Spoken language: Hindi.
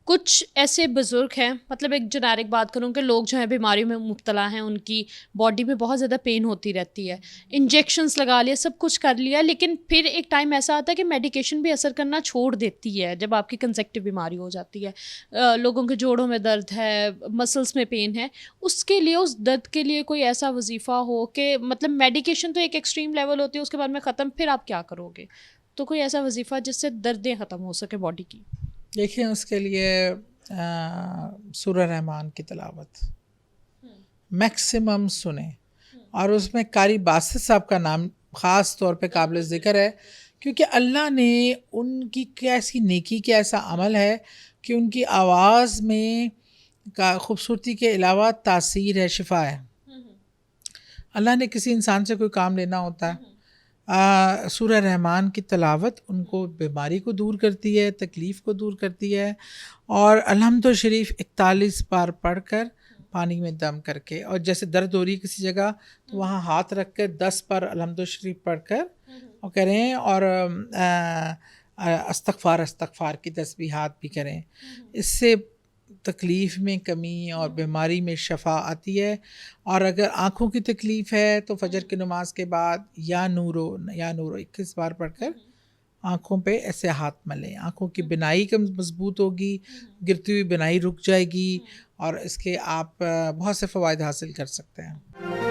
कुछ ऐसे बुज़ुर्ग हैं, मतलब एक जेनेरिक बात करूँ कि लोग जो हैं बीमारियों में मुब्तला हैं, उनकी बॉडी में बहुत ज़्यादा पेन होती रहती है, इंजेक्शंस लगा लिए, सब कुछ कर लिया, लेकिन फिर एक टाइम ऐसा आता है कि मेडिकेशन भी असर करना छोड़ देती है जब आपकी कंसेक्टिव बीमारी हो जाती है। लोगों के जोड़ों में दर्द है, मसल्स में पेन है, उसके लिए, उस दर्द के लिए कोई ऐसा वजीफ़ा हो कि मतलब मेडिकेशन तो एक एक्सट्रीम लेवल होती है, उसके बाद में ख़त्म, फिर आप क्या करोगे? तो कोई ऐसा वजीफ़ा जिससे दर्दें ख़त्म हो सके बॉडी की? देखिए उसके लिए सूरह रहमान की तिलावत मैक्सिमम सुने, और उसमें कारी बासित साहब का नाम ख़ास तौर पे काबिल ज़िक्र है, क्योंकि अल्लाह ने उनकी कैसी नेकी का ऐसा अमल है कि उनकी आवाज़ में का खूबसूरती के अलावा तासीर है, शिफा है। अल्लाह ने किसी इंसान से कोई काम लेना होता है, सूरह रहमान की तिलावत उनको बीमारी को दूर करती है, तकलीफ़ को दूर करती है। और अलहम्दुल शरीफ 41 बार पढ़कर पानी में दम करके, और जैसे दर्द हो रही है किसी जगह तो वहाँ हाथ रख कर 10 बार अलहम्दुल शरीफ पढ़कर और करें, और अस्तगफ़ार अस्तगफ़ार की तस्बीहात भी करें। इससे तकलीफ़ में कमी और बीमारी में शफ़ा आती है। और अगर आँखों की तकलीफ़ है तो फ़जर की नमाज के बाद या नूरो 21 बार पढ़कर आँखों पे ऐसे हाथ मलें, आँखों की बिनाई कम मज़बूत होगी, गिरती हुई बिनाई रुक जाएगी, और इसके आप बहुत से फ़वाइद हासिल कर सकते हैं।